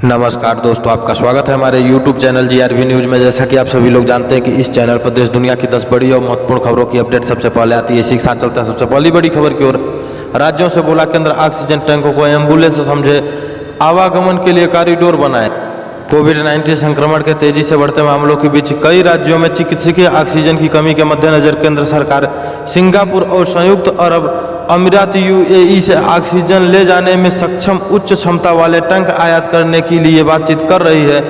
नमस्कार दोस्तों, आपका स्वागत है हमारे YouTube चैनल GRV न्यूज़ में। जैसा कि आप सभी लोग जानते हैं कि इस चैनल पर देश दुनिया की 10 बड़ी और महत्वपूर्ण खबरों की अपडेट सबसे पहले आती है। इसी के साथ चलते हैं सबसे पहली बड़ी खबर की ओर। राज्यों से बोला केंद्र ऑक्सीजन टैंकों को एम्बुलेंस समझे, आवागमन के लिए कॉरिडोर बनाए। कोविड-19 संक्रमण के तेजी से बढ़ते मामलों के बीच कई राज्यों में चिकित्सकीय ऑक्सीजन की कमी के मद्देनजर केंद्र सरकार सिंगापुर और संयुक्त अरब अमीरात UAE से ऑक्सीजन ले जाने में सक्षम उच्च क्षमता वाले टैंक आयात करने के लिए बातचीत कर रही है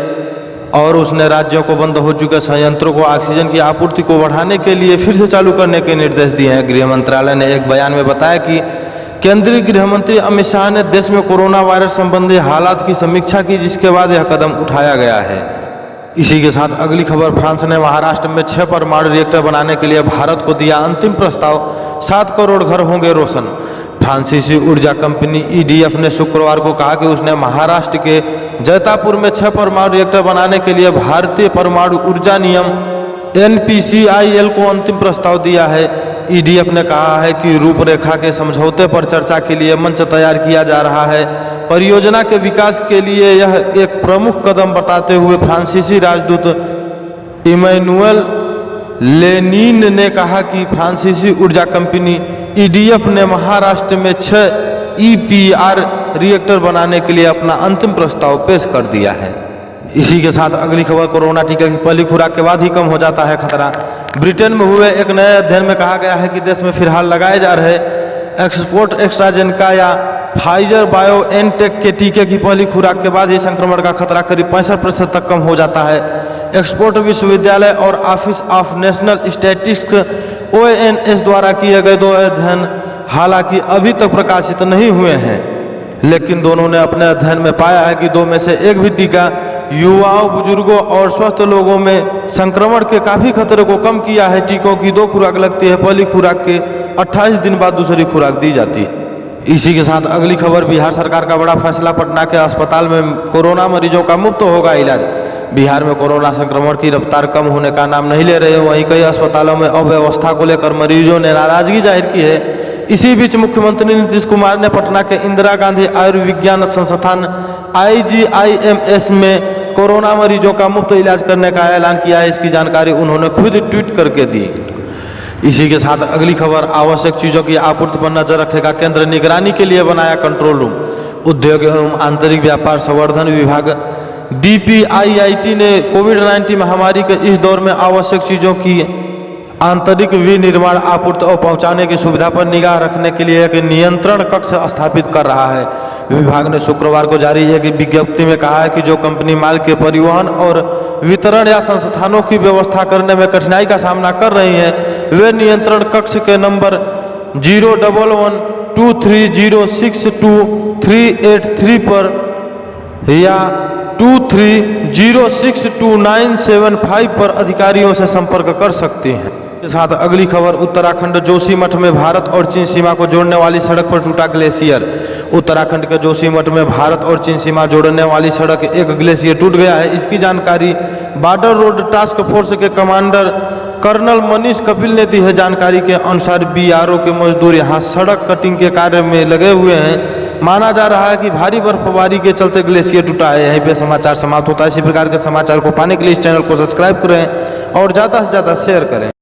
और उसने राज्यों को बंद हो चुके संयंत्रों को ऑक्सीजन की आपूर्ति को बढ़ाने के लिए फिर से चालू करने के निर्देश दिए हैं। गृह मंत्रालय ने एक बयान में बताया कि केंद्रीय गृह मंत्री अमित शाह ने देश में कोरोना वायरस संबंधी हालात की समीक्षा की, जिसके बाद यह कदम उठाया गया है। इसी के साथ अगली खबर, फ्रांस ने महाराष्ट्र में 6 परमाणु रिएक्टर बनाने के लिए भारत को दिया अंतिम प्रस्ताव, 7 करोड़ घर होंगे रोशन। फ्रांसीसी ऊर्जा कंपनी EDF ने शुक्रवार को कहा कि उसने महाराष्ट्र के जैतापुर में 6 परमाणु रिएक्टर बनाने के लिए भारतीय परमाणु ऊर्जा नियम NPCIL को अंतिम प्रस्ताव दिया है। EDF ने कहा है कि रूपरेखा के समझौते पर चर्चा के लिए मंच तैयार किया जा रहा है। परियोजना के विकास के लिए यह एक प्रमुख कदम बताते हुए फ्रांसीसी राजदूत इमैनुअल लेनिन ने कहा कि फ्रांसीसी ऊर्जा कंपनी EDF ने महाराष्ट्र में 6 EPR रिएक्टर बनाने के लिए अपना अंतिम प्रस्ताव पेश कर दिया है। इसी के साथ अगली खबर, कोरोना टीके की पहली खुराक के बाद ही कम हो जाता है खतरा। ब्रिटेन में हुए एक नए अध्ययन में कहा गया है कि देश में फिलहाल लगाए जा रहे एक्सपोर्ट एस्ट्राजेनेका या फाइजर बायोएनटेक के टीके की पहली खुराक के बाद ही संक्रमण का खतरा करीब 65% तक कम हो जाता है। एक्सपोर्ट विश्वविद्यालय और office of national statistics ONS द्वारा किए गए 2 अध्ययन हालांकि अभी तक प्रकाशित नहीं हुए हैं, लेकिन दोनों ने अपने अध्ययन में पाया है कि 2 में से एक भी टीका युवाओं, बुजुर्गों और स्वस्थ लोगों में संक्रमण के काफी खतरे को कम किया है। टीकों की 2 खुराक लगती है, पहली खुराक के 28 दिन बाद दूसरी खुराक दी जाती है। इसी के साथ अगली खबर, बिहार सरकार का बड़ा फैसला, पटना के अस्पताल में कोरोना मरीजों का मुफ्त होगा इलाज। बिहार में कोरोना संक्रमण की रफ्तार कम होने का नाम नहीं ले रही है। वहीं कई अस्पतालों में अव्यवस्था को लेकर मरीजों ने नाराजगी जाहिर की है। इसी बीच मुख्यमंत्री नीतीश कुमार ने पटना के इंदिरा गांधी आयुर्विज्ञान संस्थान IGIMS में कोरोना मरीजों का मुफ्त इलाज करने का ऐलान किया है। इसकी जानकारी उन्होंने खुद ट्वीट करके दी। इसी के साथ अगली खबर, आवश्यक चीजों की आपूर्ति पर नजर रखेगा केंद्र, निगरानी के लिए बनाया कंट्रोल रूम। उद्योग एवं आंतरिक व्यापार संवर्धन विभाग DPIIT ने कोविड-19 महामारी के इस दौर में आवश्यक चीजों की आंतरिक विनिर्माण, आपूर्ति और पहुंचाने की सुविधा पर निगाह रखने के लिए एक नियंत्रण कक्ष स्थापित कर रहा है। विभाग ने शुक्रवार को जारी एक विज्ञप्ति में कहा है कि जो कंपनी माल के परिवहन और वितरण या संस्थानों की व्यवस्था करने में कठिनाई का सामना कर रही हैं, वे नियंत्रण कक्ष के नंबर 01123062383 पर या 23062975 पर अधिकारियों से संपर्क कर सकते हैं। के साथ अगली खबर, उत्तराखंड जोशीमठ में भारत और चीन सीमा को जोड़ने वाली सड़क पर टूटा ग्लेशियर। उत्तराखंड के जोशीमठ में भारत और चीन सीमा जोड़ने वाली सड़क एक ग्लेशियर टूट गया है। इसकी जानकारी बॉर्डर रोड टास्क फोर्स के कमांडर कर्नल मनीष कपिल ने दी है। जानकारी के अनुसार BRO के मजदूर यहां सड़क कटिंग के कार्य में लगे हुए हैं। माना जा रहा है कि भारी बर्फबारी के चलते ग्लेशियर टूटा है। यहीं पे समाचार समाप्त होता है। इसी प्रकार के समाचार को पाने के लिए इस चैनल को सब्सक्राइब करें और ज़्यादा से ज़्यादा शेयर करें।